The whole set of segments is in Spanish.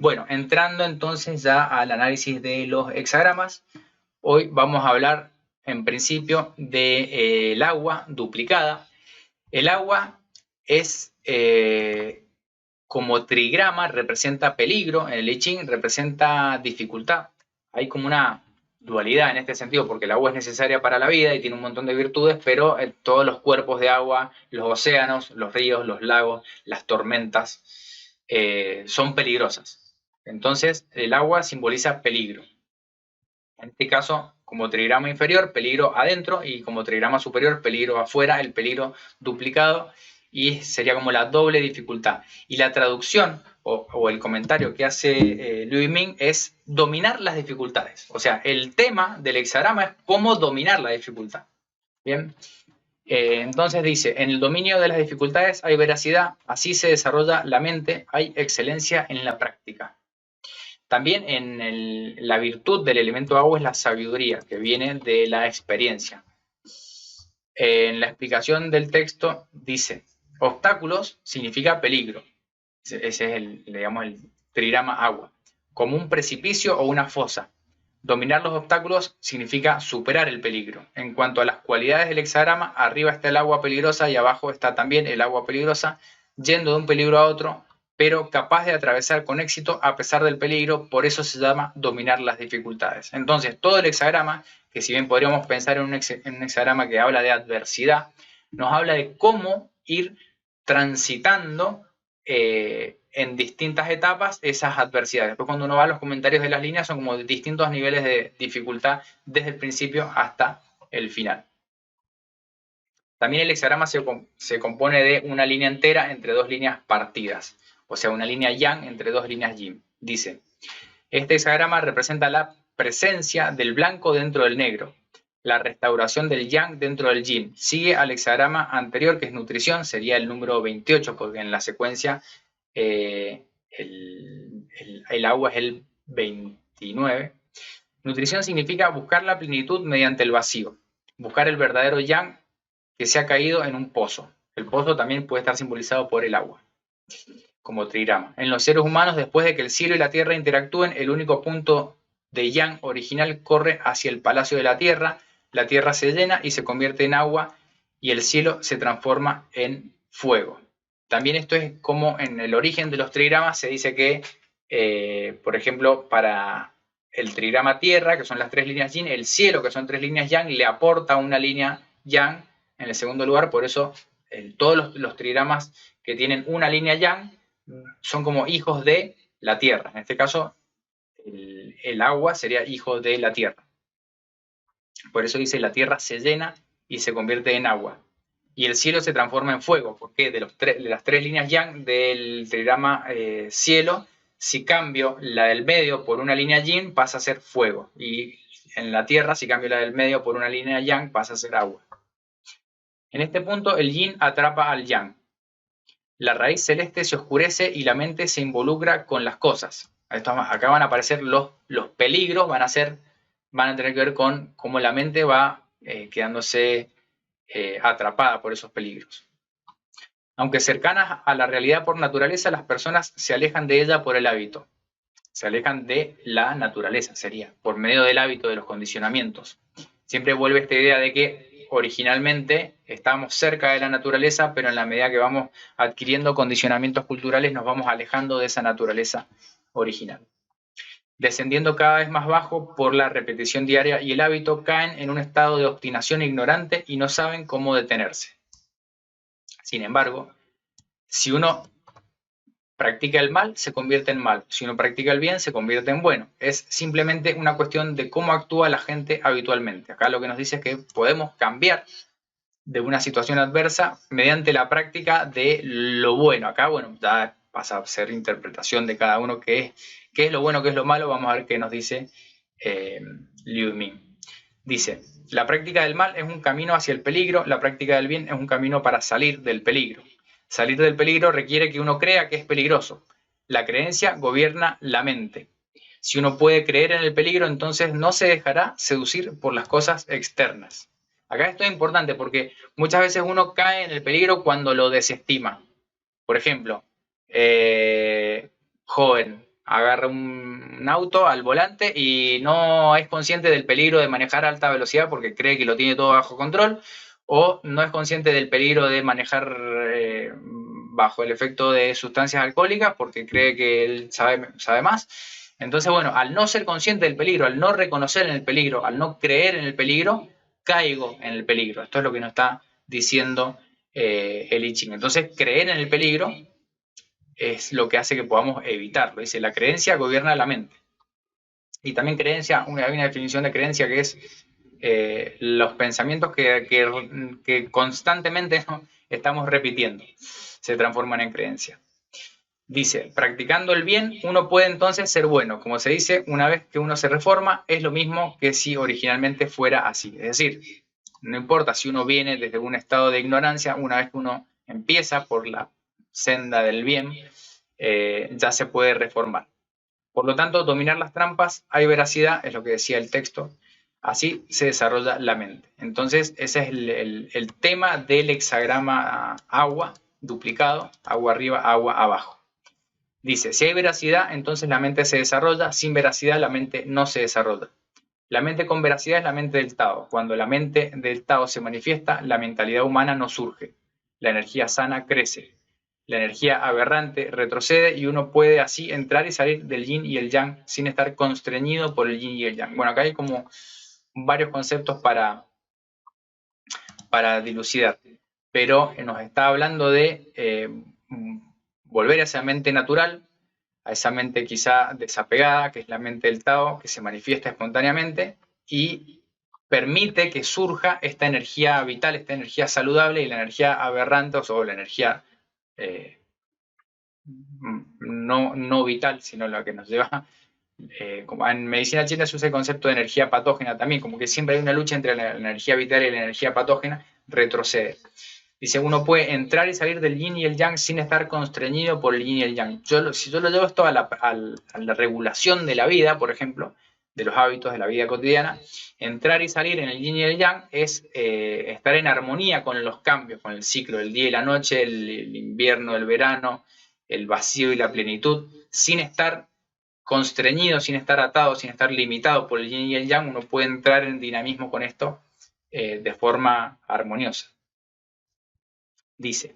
Bueno, entrando entonces ya al análisis de los hexagramas, hoy vamos a hablar en principio del agua duplicada. El agua es como trigrama, representa peligro, en el I Ching representa dificultad. Hay como una dualidad en este sentido, porque el agua es necesaria para la vida y tiene un montón de virtudes, pero todos los cuerpos de agua, los océanos, los ríos, los lagos, las tormentas, son peligrosas. Entonces, el agua simboliza peligro. En este caso, como trigrama inferior, peligro adentro, y como trigrama superior, peligro afuera, el peligro duplicado, y sería como la doble dificultad. Y la traducción o el comentario que hace Liu Yiming es dominar las dificultades. O sea, el tema del hexagrama es cómo dominar la dificultad. Bien. Entonces dice, en el dominio de las dificultades hay veracidad, así se desarrolla la mente, hay excelencia en la práctica. También la virtud del elemento agua es la sabiduría, que viene de la experiencia. En la explicación del texto dice, obstáculos significa peligro. Ese es el trigrama agua. Como un precipicio o una fosa. Dominar los obstáculos significa superar el peligro. En cuanto a las cualidades del hexagrama, arriba está el agua peligrosa y abajo está también el agua peligrosa, yendo de un peligro a otro, pero capaz de atravesar con éxito a pesar del peligro, por eso se llama dominar las dificultades. Entonces, todo el hexagrama, que si bien podríamos pensar en un hexagrama que habla de adversidad, nos habla de cómo ir transitando en distintas etapas esas adversidades. Después, cuando uno va a los comentarios de las líneas, son como distintos niveles de dificultad desde el principio hasta el final. También el hexagrama se compone de una línea entera entre dos líneas partidas, o sea, una línea yang entre dos líneas yin. Dice, este hexagrama representa la presencia del blanco dentro del negro, la restauración del yang dentro del yin. Sigue al hexagrama anterior, que es nutrición, sería el número 28, porque en la secuencia el agua es el 29. Nutrición significa buscar la plenitud mediante el vacío, buscar el verdadero yang que se ha caído en un pozo. El pozo también puede estar simbolizado por el agua, como trigrama. En los seres humanos, después de que el cielo y la tierra interactúen, el único punto de yang original corre hacia el palacio de la tierra se llena y se convierte en agua, y el cielo se transforma en fuego. También esto es como en el origen de los trigramas se dice que, por ejemplo, para el trigrama tierra, que son las tres líneas yin, el cielo, que son tres líneas yang, le aporta una línea yang en el segundo lugar. Por eso todos los trigramas que tienen una línea yang son como hijos de la tierra. En este caso, el agua sería hijo de la tierra. Por eso dice, la tierra se llena y se convierte en agua. Y el cielo se transforma en fuego, porque de las tres líneas yang del trigrama cielo, si cambio la del medio por una línea yin, pasa a ser fuego. Y en la tierra, si cambio la del medio por una línea yang, pasa a ser agua. En este punto, el yin atrapa al yang. La raíz celeste se oscurece y la mente se involucra con las cosas. Acá van a aparecer los peligros, van a tener que ver con cómo la mente va quedándose atrapada por esos peligros. Aunque cercanas a la realidad por naturaleza, las personas se alejan de ella por el hábito. Se alejan de la naturaleza, sería, por medio del hábito, de los condicionamientos. Siempre vuelve esta idea de que originalmente estamos cerca de la naturaleza, pero en la medida que vamos adquiriendo condicionamientos culturales, nos vamos alejando de esa naturaleza original. Descendiendo cada vez más bajo por la repetición diaria y el hábito, caen en un estado de obstinación ignorante y no saben cómo detenerse. Sin embargo, si uno practica el mal, se convierte en mal. Si uno practica el bien, se convierte en bueno. Es simplemente una cuestión de cómo actúa la gente habitualmente. Acá lo que nos dice es que podemos cambiar de una situación adversa mediante la práctica de lo bueno. Acá, bueno, ya pasa a ser interpretación de cada uno qué es lo bueno, qué es lo malo. Vamos a ver qué nos dice Liu Yiming. Dice, la práctica del mal es un camino hacia el peligro, la práctica del bien es un camino para salir del peligro. Salir del peligro requiere que uno crea que es peligroso. La creencia gobierna la mente. Si uno puede creer en el peligro, entonces no se dejará seducir por las cosas externas. Acá esto es importante porque muchas veces uno cae en el peligro cuando lo desestima. Por ejemplo, joven, agarra un auto al volante y no es consciente del peligro de manejar a alta velocidad porque cree que lo tiene todo bajo control, o no es consciente del peligro de manejar bajo el efecto de sustancias alcohólicas porque cree que él sabe más. Entonces, bueno, al no ser consciente del peligro, al no reconocer en el peligro, al no creer en el peligro, caigo en el peligro. Esto es lo que nos está diciendo el I Ching. Entonces, creer en el peligro es lo que hace que podamos evitarlo. Dice, la creencia gobierna la mente. Y también creencia, hay una definición de creencia que es los pensamientos que constantemente, ¿no?, estamos repitiendo, se transforman en creencia. Dice, practicando el bien, uno puede entonces ser bueno. Como se dice, una vez que uno se reforma, es lo mismo que si originalmente fuera así. Es decir, no importa si uno viene desde un estado de ignorancia, una vez que uno empieza por la senda del bien, ya se puede reformar. Por lo tanto, dominar las trampas, hay veracidad, es lo que decía el texto. Así se desarrolla la mente. Entonces, ese es el tema del hexagrama agua duplicado, agua arriba, agua abajo. Dice, si hay veracidad, entonces la mente se desarrolla. Sin veracidad, la mente no se desarrolla. La mente con veracidad es la mente del Tao. Cuando la mente del Tao se manifiesta, la mentalidad humana no surge. La energía sana crece. La energía aberrante retrocede y uno puede así entrar y salir del yin y el yang sin estar constreñido por el yin y el yang. Bueno, acá hay como varios conceptos para dilucidar, pero nos está hablando de volver a esa mente natural, a esa mente quizá desapegada, que es la mente del Tao, que se manifiesta espontáneamente y permite que surja esta energía vital, esta energía saludable, y la energía aberrante, o la energía no vital, sino la que nos lleva, como en medicina china se usa el concepto de energía patógena también, como que siempre hay una lucha entre la energía vital y la energía patógena, retrocede. Dice, uno puede entrar y salir del yin y el yang sin estar constreñido por el yin y el yang. Si yo lo llevo esto a la regulación de la vida, por ejemplo, de los hábitos de la vida cotidiana, entrar y salir en el yin y el yang es estar en armonía con los cambios, con el ciclo del día y la noche, el invierno, el verano, el vacío y la plenitud, sin estar constreñido, sin estar atado, sin estar limitado por el yin y el yang. Uno puede entrar en dinamismo con esto de forma armoniosa. Dice,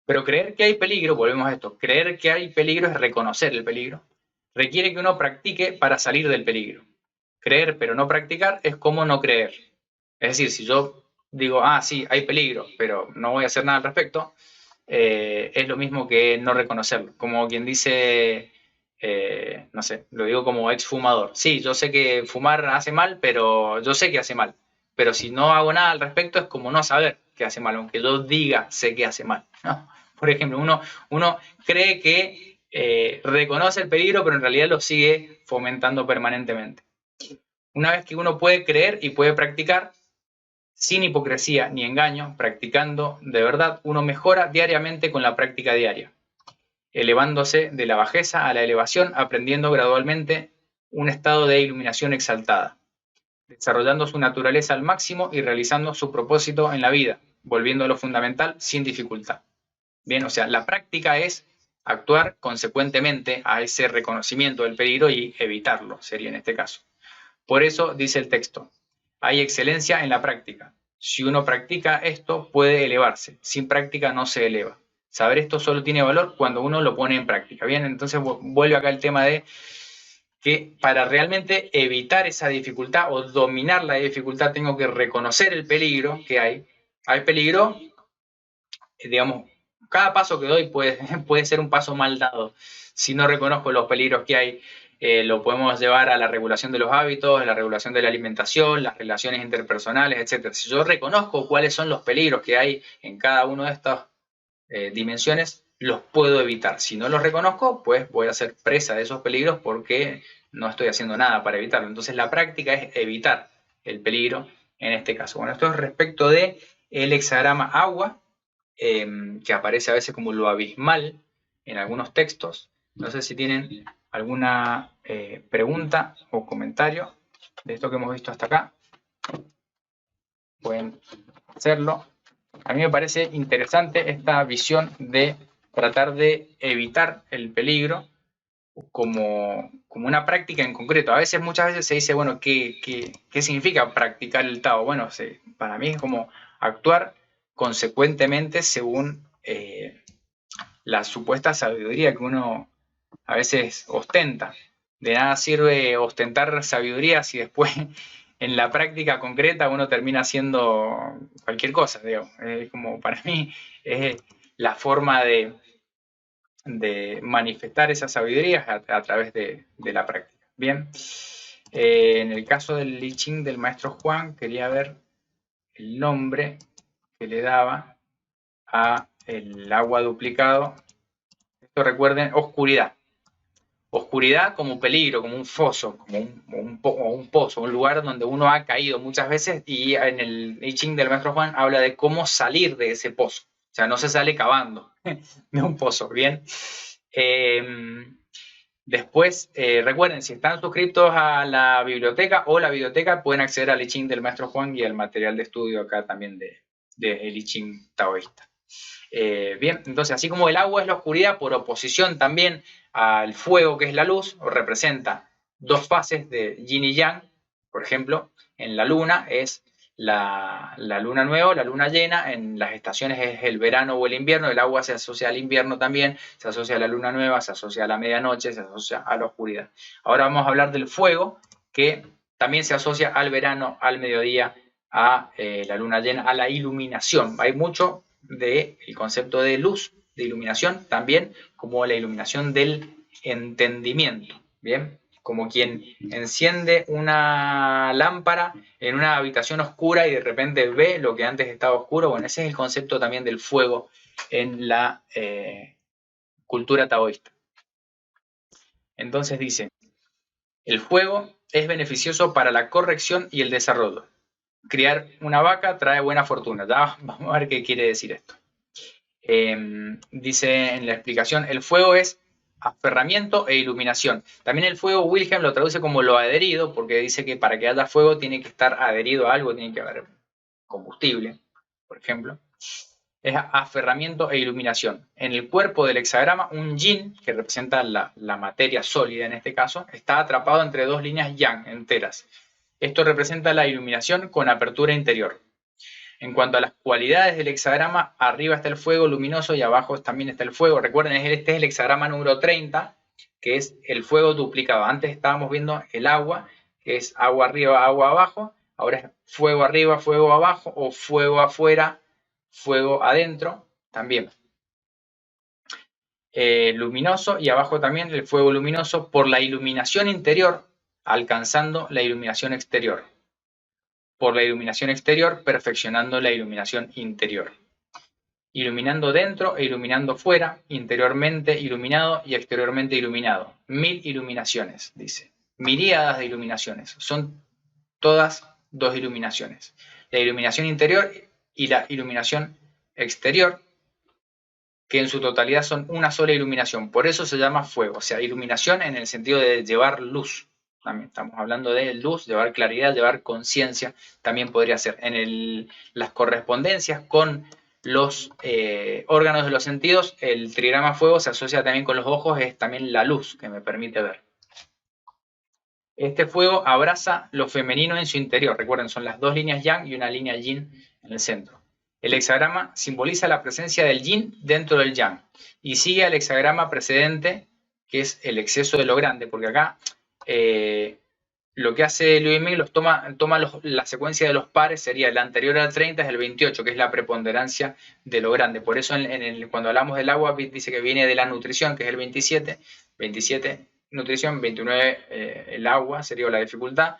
pero creer que hay peligro, volvemos a esto, creer que hay peligro es reconocer el peligro, requiere que uno practique para salir del peligro. Creer pero no practicar es como no creer. Es decir, si yo digo, sí, hay peligro, pero no voy a hacer nada al respecto, es lo mismo que no reconocerlo. Como quien dice, no sé, lo digo como exfumador. Sí, yo sé que fumar hace mal, pero yo sé que hace mal. Pero si no hago nada al respecto es como no saber que hace mal, aunque yo diga sé que hace mal, ¿no? Por ejemplo, uno cree que reconoce el peligro, pero en realidad lo sigue fomentando permanentemente. Una vez que uno puede creer y puede practicar, sin hipocresía ni engaño, practicando de verdad, uno mejora diariamente con la práctica diaria, elevándose de la bajeza a la elevación, aprendiendo gradualmente un estado de iluminación exaltada, desarrollando su naturaleza al máximo y realizando su propósito en la vida, volviendo a lo fundamental sin dificultad. Bien, o sea, la práctica es actuar consecuentemente a ese reconocimiento del peligro y evitarlo, sería en este caso. Por eso dice el texto, hay excelencia en la práctica. Si uno practica esto, puede elevarse. Sin práctica no se eleva. Saber esto solo tiene valor cuando uno lo pone en práctica. Bien, entonces vuelve acá el tema de que para realmente evitar esa dificultad o dominar la dificultad tengo que reconocer el peligro que hay. Hay peligro, digamos, cada paso que doy puede ser un paso mal dado. Si no reconozco los peligros que hay, lo podemos llevar a la regulación de los hábitos, a la regulación de la alimentación, las relaciones interpersonales, etc. Si yo reconozco cuáles son los peligros que hay en cada una de estas dimensiones, los puedo evitar. Si no los reconozco, pues voy a ser presa de esos peligros porque no estoy haciendo nada para evitarlo. Entonces la práctica es evitar el peligro en este caso. Bueno, esto es respecto de el hexagrama agua, que aparece a veces como lo abismal en algunos textos. No sé si tienen alguna pregunta o comentario de esto que hemos visto hasta acá. Pueden hacerlo. A mí me parece interesante esta visión de tratar de evitar el peligro como una práctica en concreto. A veces, muchas veces se dice, bueno, ¿qué significa practicar el Tao? Bueno, para mí es como actuar consecuentemente según la supuesta sabiduría que uno a veces ostenta. De nada sirve ostentar sabiduría si después en la práctica concreta uno termina haciendo cualquier cosa, digo. Como para mí es la forma de manifestar esa sabiduría a través de la práctica. Bien, en el caso del I Ching del maestro Juan, quería ver el nombre que le daba a el agua duplicado. Esto recuerden, oscuridad. Oscuridad como peligro, como un foso, como un pozo, un lugar donde uno ha caído muchas veces, y en el I Ching del maestro Juan habla de cómo salir de ese pozo. O sea, no se sale cavando de un pozo, ¿bien? Después, recuerden, si están suscritos a la biblioteca o la biblioteca, pueden acceder al I Ching del maestro Juan y al material de estudio acá también de el I Ching taoísta. Bien, entonces así como el agua es la oscuridad, por oposición también al fuego, que es la luz, o representa dos fases de yin y yang. Por ejemplo, en la luna es la luna nueva, la luna llena. En las estaciones es el verano o el invierno. El agua se asocia al invierno también, se asocia a la luna nueva, se asocia a la medianoche, se asocia a la oscuridad. Ahora vamos a hablar del fuego, que también se asocia al verano, al mediodía, a la luna llena, a la iluminación. Hay mucho del concepto de luz, de iluminación, también como la iluminación del entendimiento, ¿bien? Como quien enciende una lámpara en una habitación oscura y de repente ve lo que antes estaba oscuro. Bueno, ese es el concepto también del fuego en la cultura taoísta. Entonces dice, el fuego es beneficioso para la corrección y el desarrollo. Criar una vaca trae buena fortuna. Ya vamos a ver qué quiere decir esto. Dice en la explicación, el fuego es aferramiento e iluminación. También el fuego Wilhelm lo traduce como lo adherido, porque dice que para que haya fuego tiene que estar adherido a algo, tiene que haber combustible, por ejemplo. Es aferramiento e iluminación. En el cuerpo del hexagrama, un yin, que representa la materia sólida en este caso, está atrapado entre dos líneas yang enteras. Esto representa la iluminación con apertura interior. En cuanto a las cualidades del hexagrama, arriba está el fuego luminoso y abajo también está el fuego. Recuerden, este es el hexagrama número 30, que es el fuego duplicado. Antes estábamos viendo el agua, que es agua arriba, agua abajo. Ahora es fuego arriba, fuego abajo, o fuego afuera, fuego adentro, también. Luminoso, y abajo también el fuego luminoso por la iluminación interior, alcanzando la iluminación exterior. Por la iluminación exterior, perfeccionando la iluminación interior. Iluminando dentro e iluminando fuera, interiormente iluminado y exteriormente iluminado. 1000 iluminaciones, dice. Miríadas de iluminaciones. Son todas dos iluminaciones. La iluminación interior y la iluminación exterior, que en su totalidad son una sola iluminación. Por eso se llama fuego. O sea, iluminación en el sentido de llevar luz. También estamos hablando de luz, llevar claridad, llevar conciencia. También podría ser en las correspondencias con los órganos de los sentidos. El trigrama fuego se asocia también con los ojos, es también la luz que me permite ver. Este fuego abraza lo femenino en su interior. Recuerden, son las dos líneas yang y una línea yin en el centro. El hexagrama simboliza la presencia del yin dentro del yang y sigue al hexagrama precedente, que es el exceso de lo grande, porque acá lo que hace Louis Ming toma la secuencia de los pares, sería el anterior al 30 es el 28, que es la preponderancia de lo grande. Por eso cuando hablamos del agua dice que viene de la nutrición, que es el 27, 27 nutrición, 29 el agua, sería la dificultad.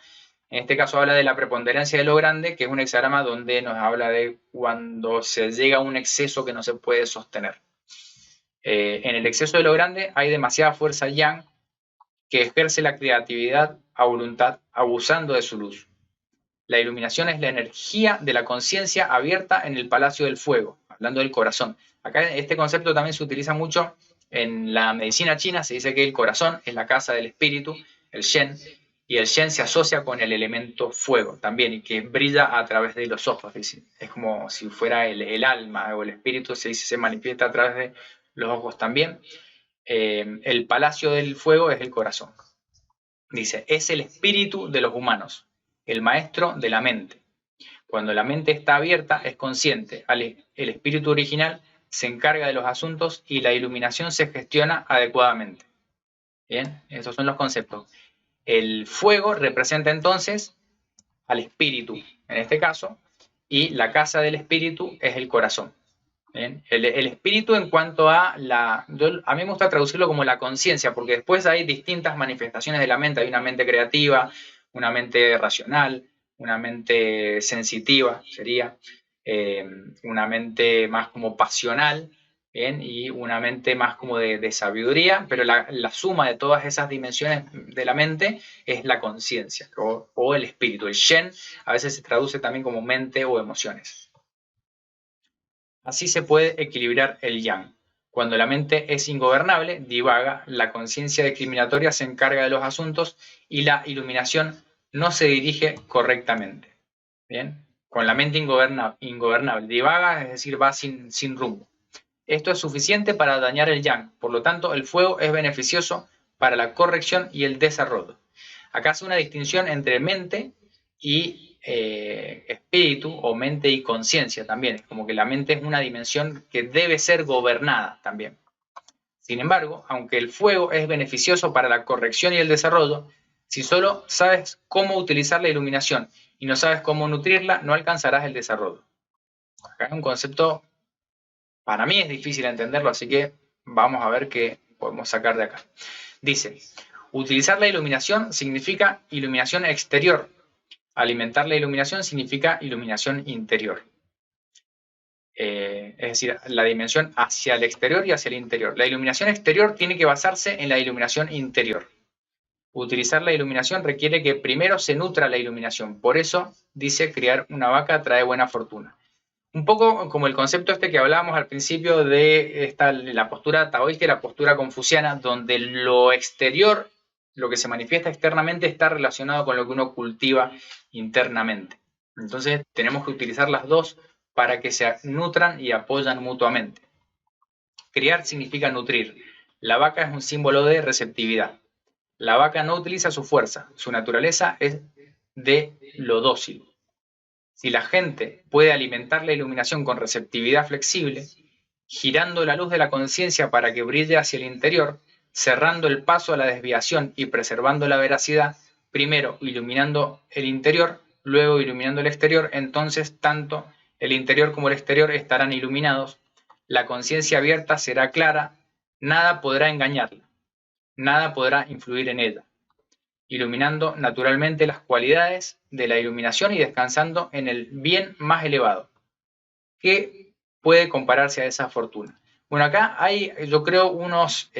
En este caso habla de la preponderancia de lo grande, que es un hexagrama donde nos habla de cuando se llega a un exceso que no se puede sostener. En el exceso de lo grande hay demasiada fuerza yang que ejerce la creatividad a voluntad, abusando de su luz. La iluminación es la energía de la conciencia abierta en el palacio del fuego, hablando del corazón. Acá este concepto también se utiliza mucho en la medicina china. Se dice que el corazón es la casa del espíritu, el Shen, y el Shen se asocia con el elemento fuego también, y que brilla a través de los ojos. Es como si fuera el alma o el espíritu, se manifiesta a través de los ojos también. el palacio del fuego es el corazón. Dice, es el espíritu de los humanos, el maestro de la mente. Cuando la mente está abierta, es consciente. El espíritu original se encarga de los asuntos y la iluminación se gestiona adecuadamente. Bien, esos son los conceptos. El fuego representa entonces al espíritu, en este caso, y la casa del espíritu es el corazón. ¿Bien? El espíritu en cuanto a a mí me gusta traducirlo como la conciencia, porque después hay distintas manifestaciones de la mente. Hay una mente creativa, una mente racional, una mente sensitiva, sería, una mente más como pasional, ¿bien? Y una mente más como de sabiduría, pero la suma de todas esas dimensiones de la mente es la conciencia o el espíritu. El Shen a veces se traduce también como mente o emociones. Así se puede equilibrar el yang. Cuando la mente es ingobernable, divaga, la conciencia discriminatoria se encarga de los asuntos y la iluminación no se dirige correctamente. ¿Bien? Con la mente ingobernable, divaga, es decir, va sin rumbo. Esto es suficiente para dañar el yang, por lo tanto, el fuego es beneficioso para la corrección y el desarrollo. Acá hace una distinción entre mente y espíritu, o mente y conciencia también. Es como que la mente es una dimensión que debe ser gobernada también. Sin embargo, aunque el fuego es beneficioso para la corrección y el desarrollo, si solo sabes cómo utilizar la iluminación y no sabes cómo nutrirla, no alcanzarás el desarrollo. Acá es un concepto, para mí es difícil entenderlo, así que vamos a ver qué podemos sacar de acá. Dice, utilizar la iluminación significa iluminación exterior. Alimentar la iluminación significa iluminación interior. Es decir, la dimensión hacia el exterior y hacia el interior. La iluminación exterior tiene que basarse en la iluminación interior. Utilizar la iluminación requiere que primero se nutra la iluminación. Por eso dice, criar una vaca trae buena fortuna. Un poco como el concepto este que hablábamos al principio de la postura taoísta y la postura confuciana, donde lo exterior, lo que se manifiesta externamente, está relacionado con lo que uno cultiva internamente. Entonces tenemos que utilizar las dos para que se nutran y apoyan mutuamente. Criar significa nutrir. La vaca es un símbolo de receptividad. La vaca no utiliza su fuerza, su naturaleza es de lo dócil. Si la gente puede alimentar la iluminación con receptividad flexible, girando la luz de la conciencia para que brille hacia el interior, cerrando el paso a la desviación y preservando la veracidad, primero iluminando el interior, luego iluminando el exterior, entonces tanto el interior como el exterior estarán iluminados, la conciencia abierta será clara, nada podrá engañarla, nada podrá influir en ella, iluminando naturalmente las cualidades de la iluminación y descansando en el bien más elevado, que puede compararse a esa fortuna. Bueno, acá hay, yo creo, unos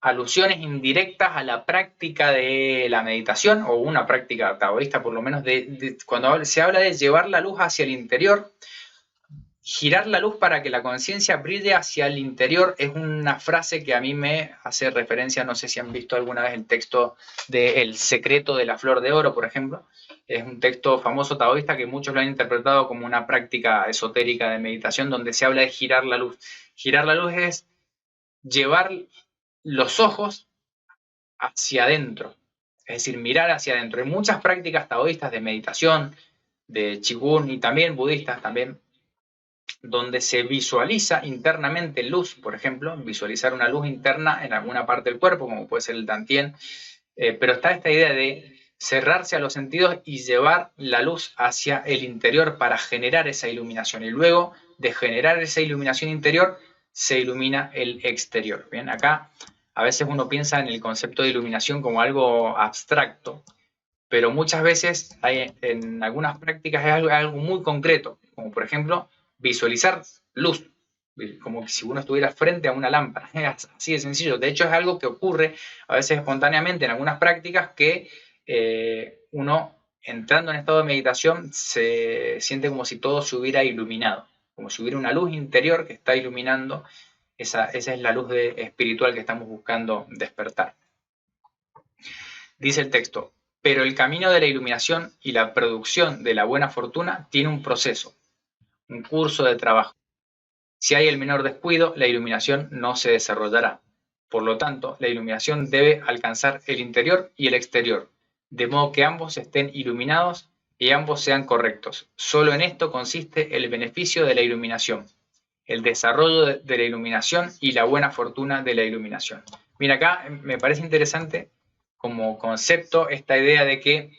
alusiones indirectas a la práctica de la meditación, o una práctica taoísta por lo menos, cuando se habla de llevar la luz hacia el interior. Girar la luz para que la conciencia brille hacia el interior es una frase que a mí me hace referencia, no sé si han visto alguna vez el texto de El secreto de la flor de oro, por ejemplo. Es un texto famoso taoísta que muchos lo han interpretado como una práctica esotérica de meditación donde se habla de girar la luz. Girar la luz es llevar los ojos hacia adentro, es decir, mirar hacia adentro. Hay muchas prácticas taoístas de meditación, de Qigong y también budistas también, donde se visualiza internamente luz, por ejemplo, visualizar una luz interna en alguna parte del cuerpo, como puede ser el Dantien, pero está esta idea de cerrarse a los sentidos y llevar la luz hacia el interior para generar esa iluminación. Y luego de generar esa iluminación interior, se ilumina el exterior. Bien, acá a veces uno piensa en el concepto de iluminación como algo abstracto, pero muchas veces en algunas prácticas es algo muy concreto, como por ejemplo visualizar luz, como si uno estuviera frente a una lámpara, es así de sencillo. De hecho es algo que ocurre a veces espontáneamente en algunas prácticas que uno entrando en estado de meditación se siente como si todo se hubiera iluminado, como si hubiera una luz interior que está iluminando, esa es la luz espiritual que estamos buscando despertar. Dice el texto, pero el camino de la iluminación y la producción de la buena fortuna tiene un proceso, un curso de trabajo. Si hay el menor descuido, la iluminación no se desarrollará. Por lo tanto, la iluminación debe alcanzar el interior y el exterior, de modo que ambos estén iluminados y ambos sean correctos. Solo en esto consiste el beneficio de la iluminación, el desarrollo de la iluminación y la buena fortuna de la iluminación. Mira, acá me parece interesante como concepto esta idea de que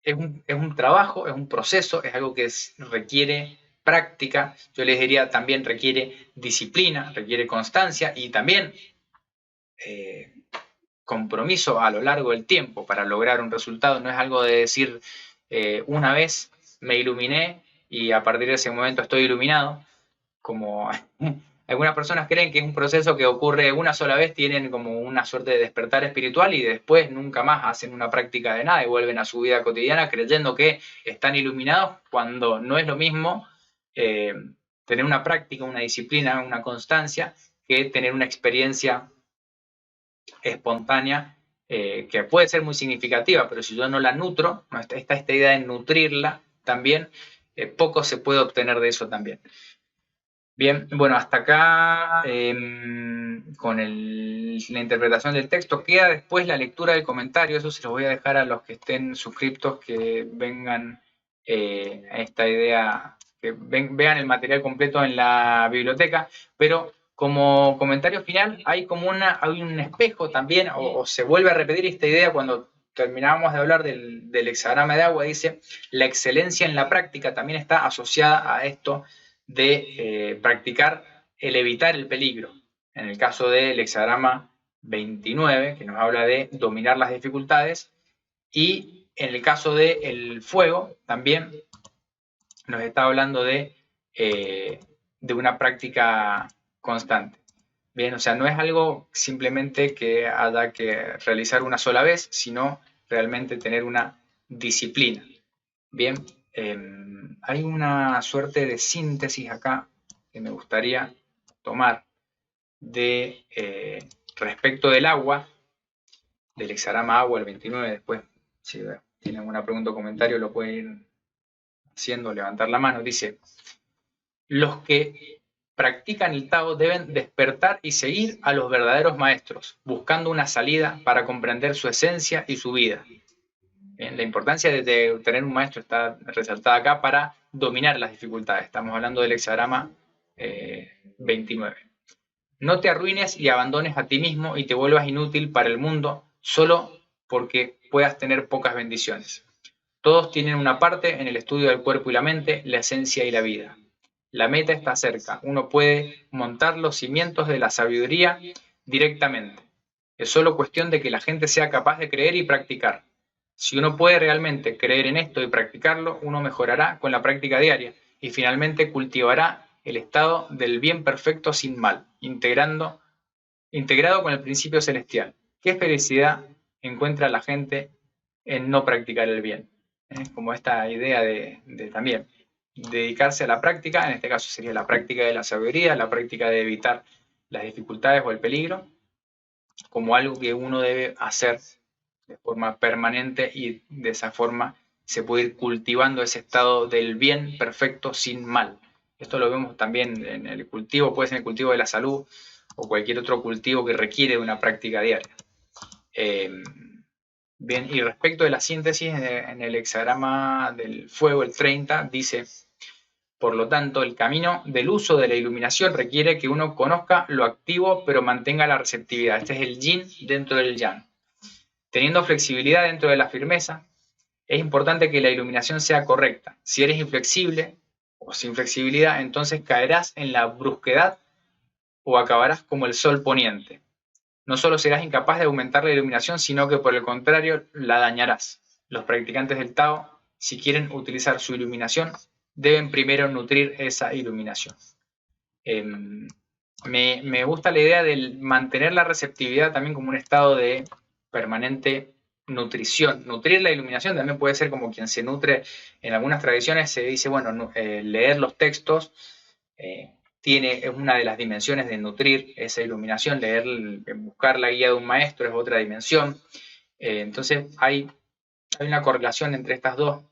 es un trabajo, es un proceso, es algo que requiere práctica, yo les diría también requiere disciplina, requiere constancia y también compromiso a lo largo del tiempo para lograr un resultado. No es algo de decir una vez me iluminé y a partir de ese momento estoy iluminado, como algunas personas creen que es un proceso que ocurre una sola vez, tienen como una suerte de despertar espiritual y después nunca más hacen una práctica de nada y vuelven a su vida cotidiana creyendo que están iluminados, cuando no es lo mismo tener una práctica, una disciplina, una constancia, que tener una experiencia espontánea que puede ser muy significativa, pero si yo no la nutro, está esta idea de nutrirla también, poco se puede obtener de eso también. Bien, bueno, hasta acá con la interpretación del texto. Queda después la lectura del comentario, eso se los voy a dejar a los que estén suscriptos, que vengan a esta idea, que vean el material completo en la biblioteca, pero como comentario final hay como hay un espejo también, o se vuelve a repetir esta idea cuando terminábamos de hablar del hexagrama de agua. Dice, la excelencia en la práctica también está asociada a esto de practicar el evitar el peligro. En el caso del hexagrama 29, que nos habla de dominar las dificultades, y en el caso del fuego, también nos está hablando de una práctica constante. Bien, o sea, no es algo simplemente que haya que realizar una sola vez, sino realmente tener una disciplina. Bien, hay una suerte de síntesis acá que me gustaría tomar de respecto del agua, del hexagrama agua, el 29. Después, si tienen alguna pregunta o comentario, lo pueden ir haciendo, levantar la mano. Dice, los que practican el Tao deben despertar y seguir a los verdaderos maestros, buscando una salida para comprender su esencia y su vida. Bien, la importancia de tener un maestro está resaltada acá para dominar las dificultades. Estamos hablando del hexagrama 29. No te arruines y abandones a ti mismo y te vuelvas inútil para el mundo solo porque puedas tener pocas bendiciones. Todos tienen una parte en el estudio del cuerpo y la mente, la esencia y la vida. La meta está cerca. Uno puede montar los cimientos de la sabiduría directamente. Es solo cuestión de que la gente sea capaz de creer y practicar. Si uno puede realmente creer en esto y practicarlo, uno mejorará con la práctica diaria y finalmente cultivará el estado del bien perfecto sin mal, integrado con el principio celestial. ¿Qué felicidad encuentra la gente en no practicar el bien? Como esta idea de también dedicarse a la práctica, en este caso sería la práctica de la sabiduría, la práctica de evitar las dificultades o el peligro, como algo que uno debe hacer de forma permanente, y de esa forma se puede ir cultivando ese estado del bien perfecto sin mal. Esto lo vemos también en el cultivo, puede ser el cultivo de la salud o cualquier otro cultivo que requiere de una práctica diaria. Bien, y respecto de la síntesis, en el hexagrama del fuego, el 30, dice, por lo tanto, el camino del uso de la iluminación requiere que uno conozca lo activo pero mantenga la receptividad. Este es el yin dentro del yang. Teniendo flexibilidad dentro de la firmeza, es importante que la iluminación sea correcta. Si eres inflexible o sin flexibilidad, entonces caerás en la brusquedad o acabarás como el sol poniente. No solo serás incapaz de aumentar la iluminación, sino que por el contrario la dañarás. Los practicantes del Tao, si quieren utilizar su iluminación, deben primero nutrir esa iluminación. Me gusta la idea de mantener la receptividad también como un estado de permanente nutrición. Nutrir la iluminación también puede ser como quien se nutre. En algunas tradiciones se dice, bueno, leer los textos es una de las dimensiones de nutrir esa iluminación. Buscar la guía de un maestro es otra dimensión. Entonces hay una correlación entre estas dos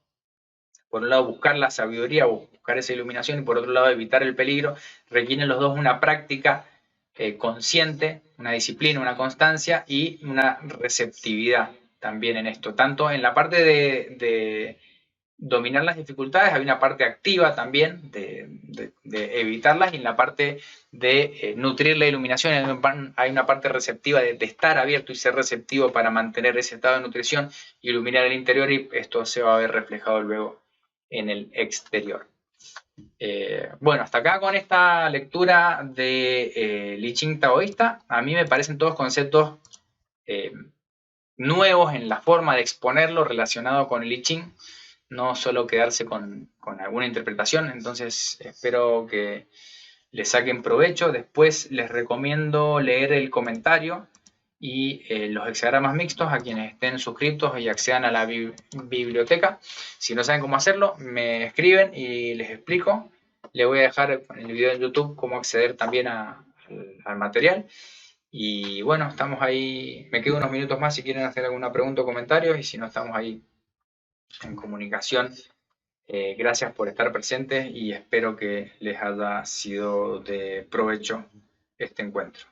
por un lado buscar la sabiduría, buscar esa iluminación, y por otro lado evitar el peligro, requieren los dos una práctica consciente, una disciplina, una constancia y una receptividad también en esto. Tanto en la parte de dominar las dificultades, hay una parte activa también de evitarlas, y en la parte de nutrir la iluminación hay una parte receptiva de estar abierto y ser receptivo para mantener ese estado de nutrición, iluminar el interior, y esto se va a ver reflejado luego en el exterior. Bueno, hasta acá con esta lectura de I Ching taoísta. A mí me parecen todos conceptos nuevos en la forma de exponerlo relacionado con el I Ching, no solo quedarse con alguna interpretación. Entonces espero que le saquen provecho. Después les recomiendo leer el comentario y los hexagramas mixtos a quienes estén suscritos y accedan a la biblioteca. Si no saben cómo hacerlo, me escriben y les explico. Les voy a dejar en el video de YouTube cómo acceder también al material. Y bueno, estamos ahí. Me quedo unos minutos más si quieren hacer alguna pregunta o comentario, y si no, estamos ahí en comunicación. Gracias por estar presentes y espero que les haya sido de provecho este encuentro.